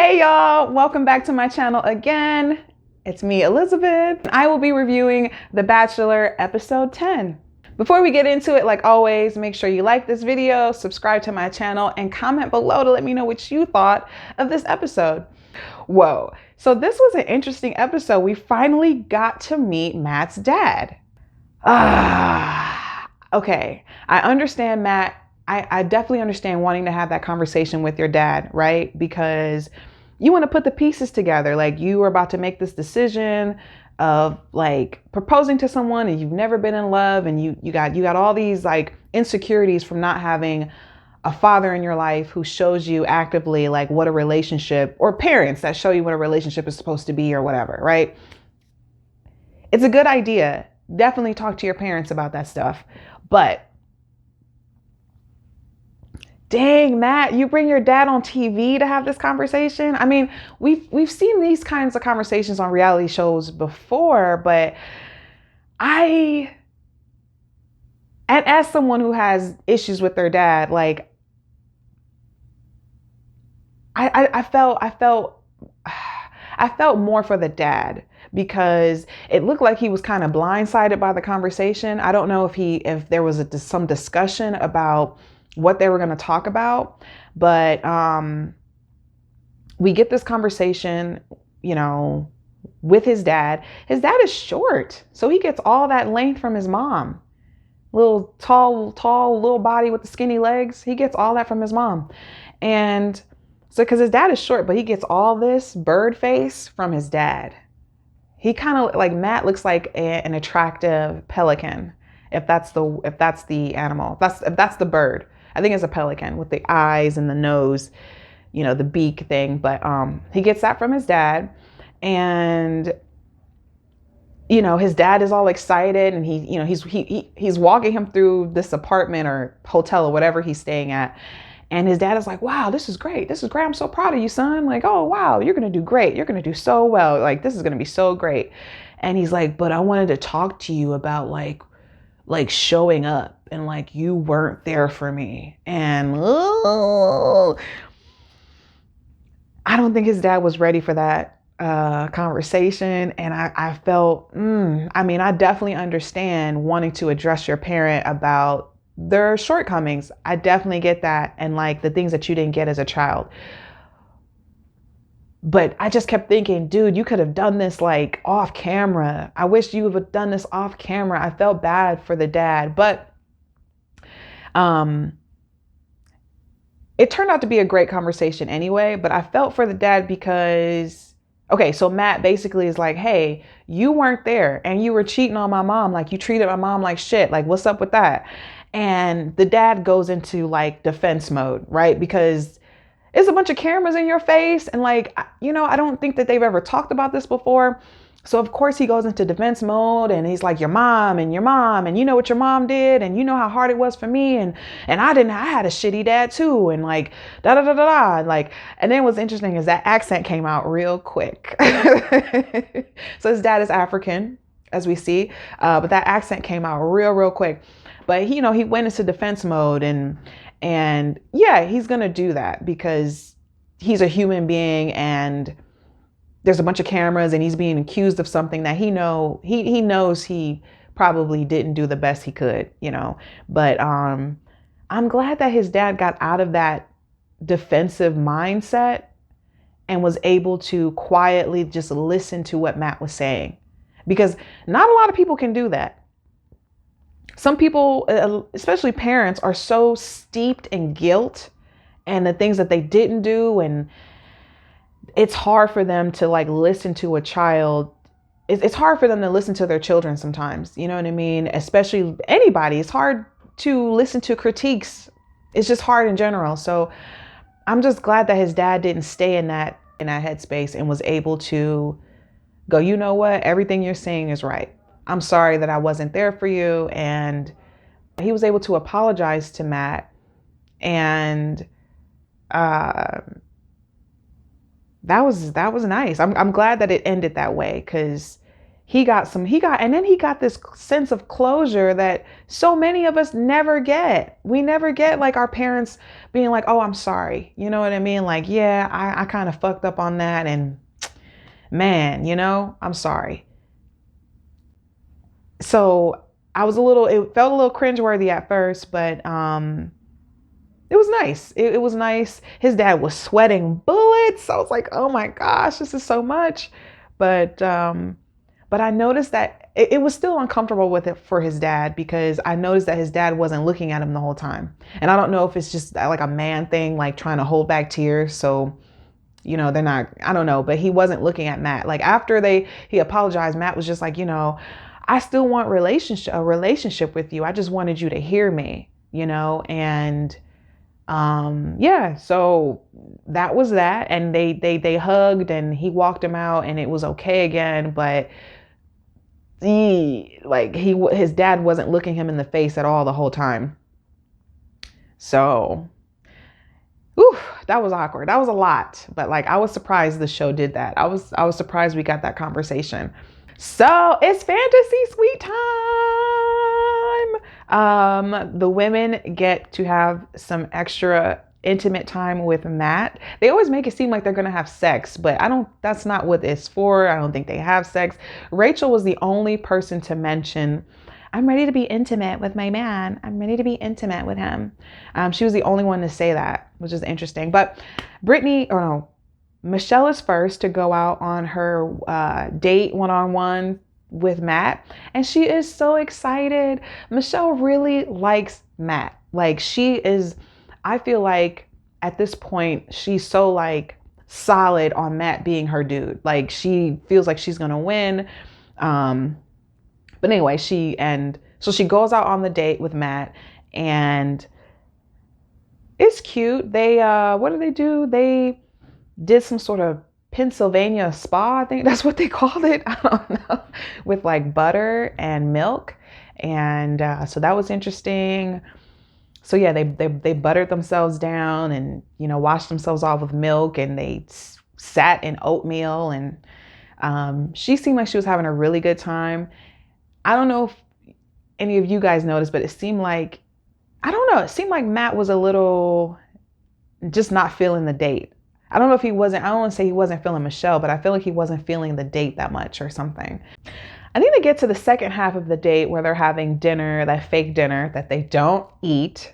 Hey y'all, welcome back to my channel again. It's me, Elizabeth. I will be reviewing The Bachelor episode 10. Before we get into it, like always, make sure you like this video, subscribe to my channel, and comment below to let me know what you thought of this episode. Whoa, so this was an interesting episode. We finally got to meet Matt's dad. Okay, I understand, Matt. I definitely understand wanting to have that conversation with your dad, right? Because you want to put the pieces together. Like, you are about to make this decision of like proposing to someone and you've never been in love, and you got all these like insecurities from not having a father in your life who shows you actively like what a relationship, or parents that show you what a relationship is supposed to be or whatever, right? It's a good idea. Definitely talk to your parents about that stuff. But dang, Matt, you bring your dad on TV to have this conversation? I mean, we've seen these kinds of conversations on reality shows before, but and as someone who has issues with their dad, like I felt more for the dad, because it looked like he was kind of blindsided by the conversation. I don't know if there was some discussion about what they were going to talk about, but we get this conversation, with his dad. His dad is short, so he gets all that length from his mom. Little tall little body with the skinny legs. He gets all that from his mom. And so, because his dad is short, but he gets all this bird face from his dad. He kind of like, Matt looks like an attractive pelican, if that's the animal, if that's the bird. I think it's a pelican with the eyes and the nose, the beak thing. But he gets that from his dad, and his dad is all excited, and he's walking him through this apartment or hotel or whatever he's staying at. And his dad is like, wow, this is great. This is great. I'm so proud of you, son. Like, oh, wow, you're going to do great. You're going to do so well. Like, this is going to be so great. And he's like, but I wanted to talk to you about like showing up, and like, you weren't there for me. And I don't think his dad was ready for that conversation. And I felt, I definitely understand wanting to address your parent about their shortcomings. I definitely get that. And like the things that you didn't get as a child. But I just kept thinking, dude, you could have done this like off camera. I wish you would have done this off camera. I felt bad for the dad, but it turned out to be a great conversation anyway. But I felt for the dad because, okay, so Matt basically is like, hey, you weren't there and you were cheating on my mom. Like, you treated my mom like shit. Like, what's up with that? And the dad goes into like defense mode, right? Because it's a bunch of cameras in your face. And like, I don't think that they've ever talked about this before. So of course he goes into defense mode, and he's like, your mom, and you know what your mom did, and you know how hard it was for me. And I had a shitty dad too. And like, da da da da da. Like, and then what's interesting is that accent came out real quick. So his dad is African, as we see, but that accent came out real quick. But he went into defense mode, and yeah, he's going to do that because he's a human being, and there's a bunch of cameras, and he's being accused of something that he knows he probably didn't do the best he could, But I'm glad that his dad got out of that defensive mindset and was able to quietly just listen to what Matt was saying, because not a lot of people can do that. Some people, especially parents, are so steeped in guilt and the things that they didn't do. And it's hard for them to like listen to a child. It's hard for them to listen to their children sometimes. You know what I mean? Especially anybody. It's hard to listen to critiques. It's just hard in general. So I'm just glad that his dad didn't stay in that headspace and was able to go, you know what? Everything you're saying is right. I'm sorry that I wasn't there for you. And he was able to apologize to Matt. And that was nice. I'm glad that it ended that way, because and then he got this sense of closure that so many of us never get. We never get like our parents being like, oh, I'm sorry. You know what I mean? Like, yeah, I kind of fucked up on that. And man, I'm sorry. So it felt a little cringeworthy at first, but it was nice. It was nice. His dad was sweating bullets. I was like, oh my gosh, this is so much. But I noticed that it was still uncomfortable with it for his dad, because I noticed that his dad wasn't looking at him the whole time. And I don't know if it's just like a man thing, like trying to hold back tears. So, they're not, I don't know, but he wasn't looking at Matt. Like after he apologized, Matt was just like, I still want a relationship with you. I just wanted you to hear me, and yeah, so that was that. And they hugged and he walked him out and it was okay again. But his dad wasn't looking him in the face at all the whole time. So, whew, that was awkward. That was a lot. But like, I was surprised the show did that. I was surprised we got that conversation. So it's fantasy sweet time. The women get to have some extra intimate time with Matt. They always make it seem like they're going to have sex, but that's not what it's for. I don't think they have sex. Rachel was the only person to mention, I'm ready to be intimate with my man. I'm ready to be intimate with him. She was the only one to say that, which is interesting. But Michelle is first to go out on her date one-on-one with Matt, and she is so excited. Michelle really likes Matt. Like I feel like at this point, she's so like solid on Matt being her dude. Like she feels like she's gonna win. But anyway, so she goes out on the date with Matt, and it's cute. What do they do? They did some sort of Pennsylvania spa, I think that's what they called it. I don't know, with like butter and milk. And so that was interesting. So yeah, they buttered themselves down and, washed themselves off with milk, and they sat in oatmeal, and she seemed like she was having a really good time. I don't know if any of you guys noticed, but it seemed like Matt was a little just not feeling the date. I don't want to say he wasn't feeling Michelle, but I feel like he wasn't feeling the date that much or something. I think they get to the second half of the date where they're having dinner, that fake dinner that they don't eat.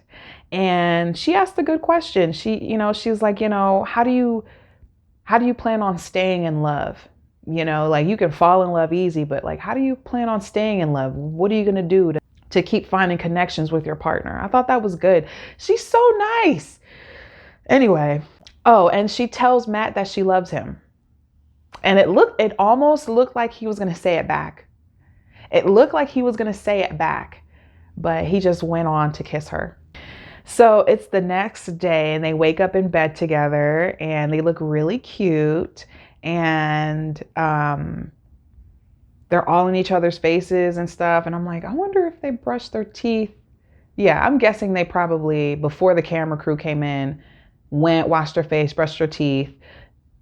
And she asked a good question. She was like, how do you plan on staying in love? Like you can fall in love easy, but like, how do you plan on staying in love? What are you going to do to keep finding connections with your partner? I thought that was good. She's so nice. Anyway. Oh, and she tells Matt that she loves him. And it almost looked like he was going to say it back. It looked like he was going to say it back, but he just went on to kiss her. So it's the next day and they wake up in bed together and they look really cute, and they're all in each other's faces and stuff. And I'm like, I wonder if they brushed their teeth. Yeah, I'm guessing they probably, before the camera crew came in, went, washed their face, brushed their teeth,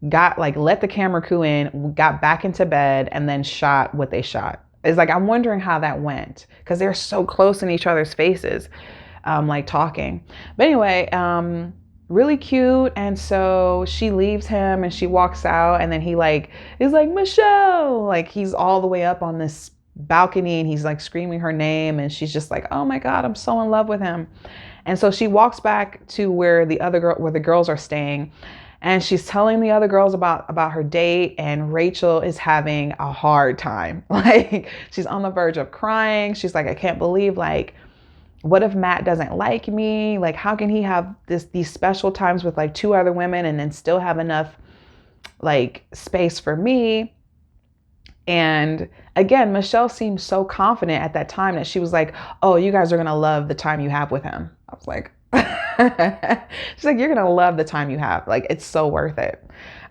let the camera crew in, got back into bed, and then shot what they shot. It's like, I'm wondering how that went, because they're so close in each other's faces, like talking. But anyway, really cute. And so she leaves him and she walks out, and then he is like, Michelle, like he's all the way up on this balcony and he's like screaming her name, and she's just like, oh my God, I'm so in love with him. And so she walks back to where the girls are staying, and she's telling the other girls about her date, and Rachel is having a hard time. Like she's on the verge of crying. She's like, I can't believe, like, what if Matt doesn't like me? Like, how can he have these special times with like two other women and then still have enough like space for me? And again, Michelle seemed so confident at that time that she was like, oh, you guys are going to love the time you have with him. I was like, she's like, you're going to love the time you have. Like, it's so worth it.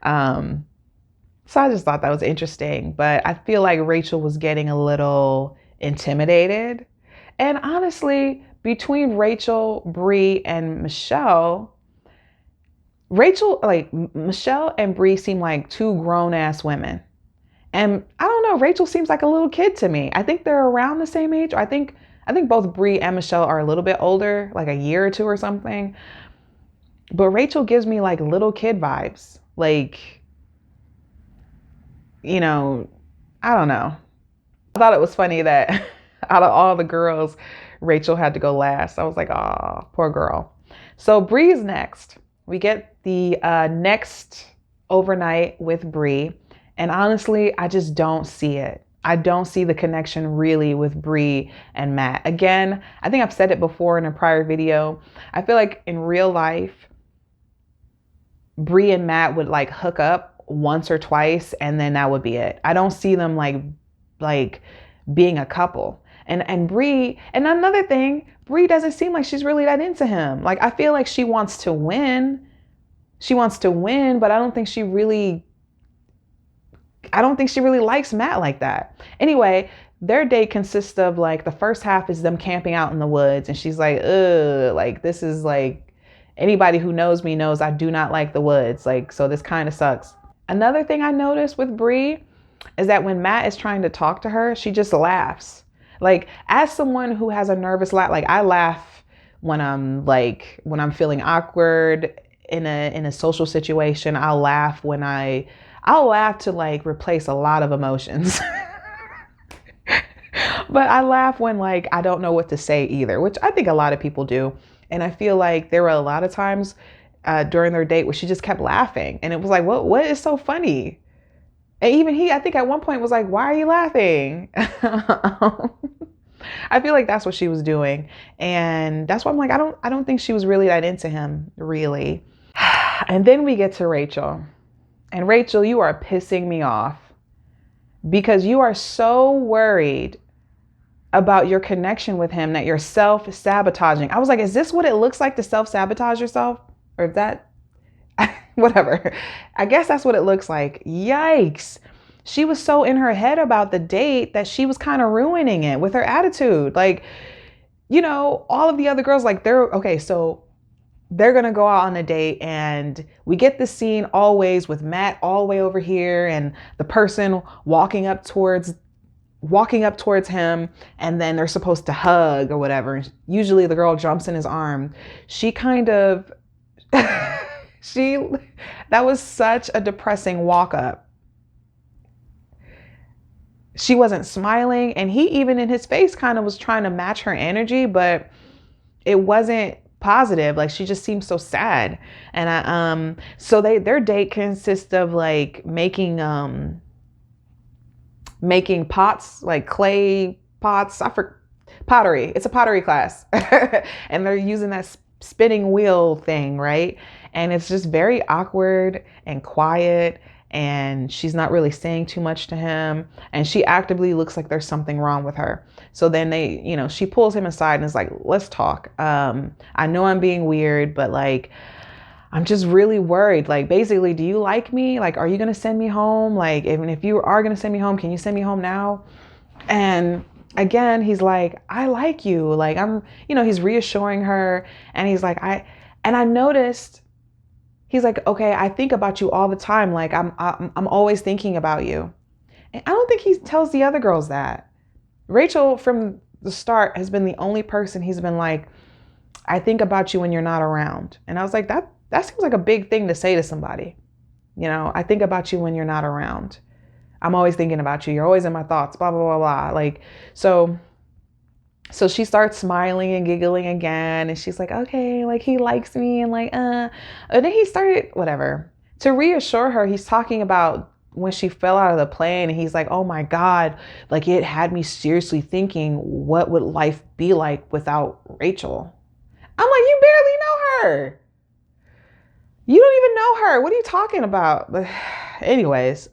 So I just thought that was interesting. But I feel like Rachel was getting a little intimidated. And honestly, between Rachel, Bree, and Michelle and Bree seem like two grown ass women. And I don't know. Rachel seems like a little kid to me. I think they're around the same age. I think both Bree and Michelle are a little bit older, like a year or two or something. But Rachel gives me like little kid vibes. Like, you know, I don't know. I thought it was funny that out of all the girls, Rachel had to go last. I was like, oh, poor girl. So Bree's next. We get the next overnight with Bree. And honestly, I just don't see it. I don't see the connection really with Bree and Matt. Again, I think I've said it before in a prior video. I feel like in real life, Bree and Matt would like hook up once or twice and then that would be it. I don't see them like being a couple. And Bree, and another thing, Bree doesn't seem like she's really that into him. Like I feel like she wants to win. She wants to win, but I don't think she really likes Matt like that. Anyway, their date consists of like the first half is them camping out in the woods and she's like, ugh, like this is like, anybody who knows me knows I do not like the woods. Like, so this kind of sucks. Another thing I noticed with Bree is that when Matt is trying to talk to her, she just laughs. Like as someone who has a nervous laugh, like I laugh when I'm feeling awkward in a social situation. I'll laugh to like replace a lot of emotions. But I laugh when like I don't know what to say either, which I think a lot of people do. And I feel like there were a lot of times during their date where she just kept laughing. And it was like, what is so funny? And even he, I think at one point was like, why are you laughing? I feel like that's what she was doing. And that's why I'm like, I don't think she was really that into him, really. And then we get to Rachel. And Rachel, you are pissing me off because you are so worried about your connection with him that you're self-sabotaging. I was like, is this what it looks like to self-sabotage yourself? Or is that whatever? I guess that's what it looks like. Yikes. She was so in her head about the date that she was kind of ruining it with her attitude. Like, you know, all of the other girls, like so they're going to go out on a date and we get this scene always with Matt all the way over here and the person walking up towards him and then they're supposed to hug or whatever. Usually the girl jumps in his arm. She kind of, that was such a depressing walk up. She wasn't smiling and he even in his face kind of was trying to match her energy, but it wasn't positive. Like she just seemed so sad. And so their date consists of like making pots, like clay pots. Pottery. It's a pottery class. And they're using that spinning wheel thing, right? And it's just very awkward and quiet. And she's not really saying too much to him. And she actively looks like there's something wrong with her. So then she pulls him aside and is like, let's talk. I know I'm being weird, but like, I'm just really worried. Like, basically, do you like me? Like, are you going to send me home? Like, even if you are going to send me home, can you send me home now? And again, he's like, I like you. Like, he's reassuring her. And he's like, I noticed, he's like, okay, I think about you all the time. Like, I'm always thinking about you. And I don't think he tells the other girls that. Rachel, from the start, has been the only person he's been like, I think about you when you're not around. And I was like, that seems like a big thing to say to somebody. I think about you when you're not around. I'm always thinking about you. You're always in my thoughts, blah, blah, blah, blah. Like, so she starts smiling and giggling again. And she's like, okay, like he likes me and like, And then he started, whatever. To reassure her, he's talking about when she fell out of the plane and he's like, oh my God, like it had me seriously thinking, what would life be like without Rachel? I'm like, you barely know her. You don't even know her. What are you talking about? Anyways,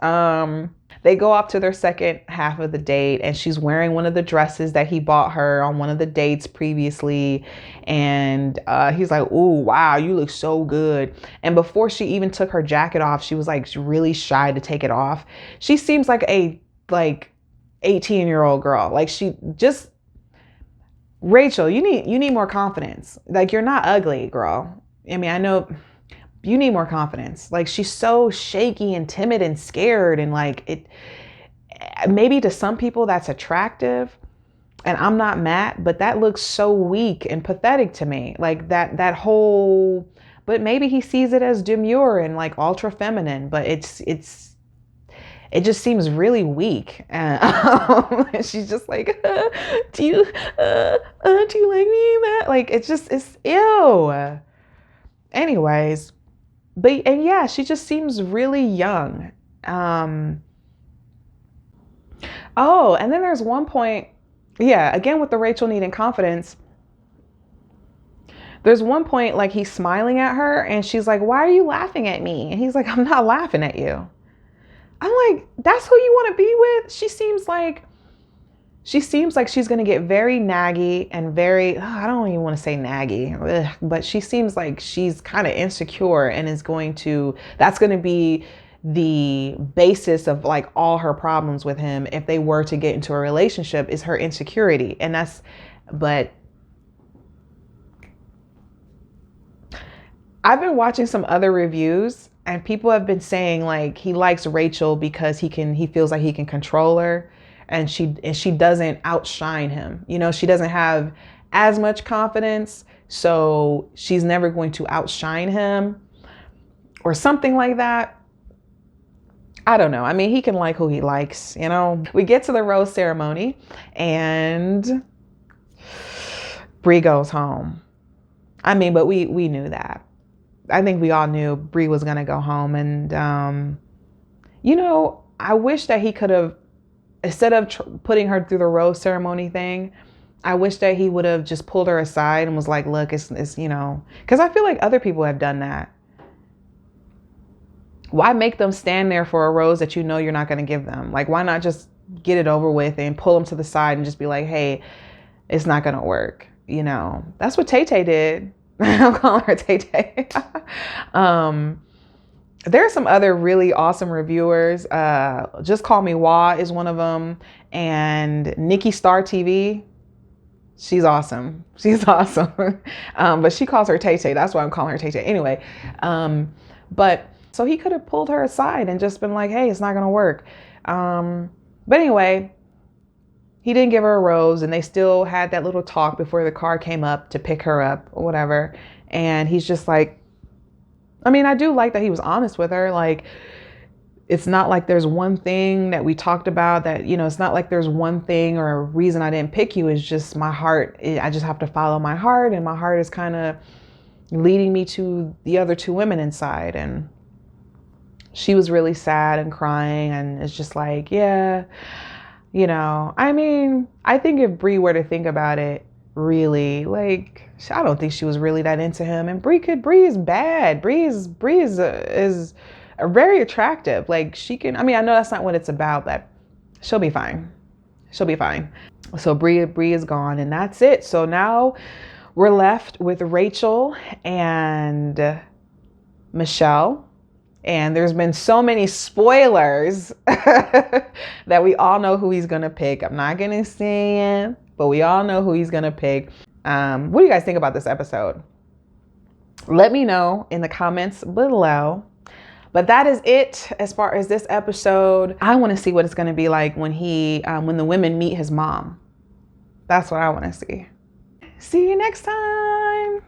they go up to their second half of the date and she's wearing one of the dresses that he bought her on one of the dates previously. And he's like, ooh, wow, you look so good. And before she even took her jacket off, she was like really shy to take it off. She seems like a 18-year-old girl. Like Rachel, you need more confidence. Like you're not ugly, girl. I mean, I know you need more confidence. Like she's so shaky and timid and scared and like it. maybe to some people that's attractive, and I'm not mad, but that looks so weak and pathetic to me. Like that whole, but maybe he sees it as demure and like ultra feminine, but it just seems really weak. And she's just like, do you like me, Matt? Like it's ew. Anyways, and yeah, she just seems really young. Oh, and then there's one point, yeah, again with the Rachel needing confidence. There's one point like he's smiling at her and she's like, "Why are you laughing at me?" And he's like, "I'm not laughing at you." I'm like, "That's who you want to be with?" She seems like she's going to get very naggy and very, I don't even want to say naggy, but she seems like she's kind of insecure and that's going to be the basis of like all her problems with him if they were to get into a relationship, is her insecurity. But I've been watching some other reviews and people have been saying like he likes Rachel because he feels like he can control her, and she doesn't outshine him. She doesn't have as much confidence, so she's never going to outshine him or something like that. I don't know. I mean, he can like who he likes, We get to the rose ceremony and Bree goes home. I mean, but we knew that. I think we all knew Bree was going to go home. And, I wish that he could have, instead of putting her through the rose ceremony thing, I wish that he would have just pulled her aside and was like, look, it's because I feel like other people have done that. Why make them stand there for a rose that you're not going to give them? Like, why not just get it over with and pull them to the side and just be like, hey, it's not going to work. That's what Tay Tay did. I'm calling her Tay Tay. There are some other really awesome reviewers. Just Call Me Wah is one of them. And Nikki Star TV. She's awesome. But she calls her Tay Tay. That's why I'm calling her Tay Tay. Anyway, but so he could have pulled her aside and just been like, hey, it's not going to work. But anyway, he didn't give her a rose, and they still had that little talk before the car came up to pick her up or whatever. And he's just like, I mean, I do like that he was honest with her. Like, it's not like there's one thing that we talked about that, it's not like there's one thing or a reason I didn't pick you. It's just my heart. I just have to follow my heart, and my heart is kind of leading me to the other two women inside. And she was really sad and crying, and it's just like, yeah, I mean, I think if Bree were to think about it really, like, I don't think she was really that into him. And Bree is bad. Bree is very attractive. Like, she can, I mean, I know that's not what it's about, but she'll be fine. So Bree is gone, and that's it. So now we're left with Rachel and Michelle. And there's been so many spoilers that we all know who he's going to pick. I'm not going to say it, but we all know who he's going to pick. What do you guys think about this episode? Let me know in the comments below. But that is it as far as this episode. I want to see what it's going to be like when when the women meet his mom. That's what I want to see. See you next time.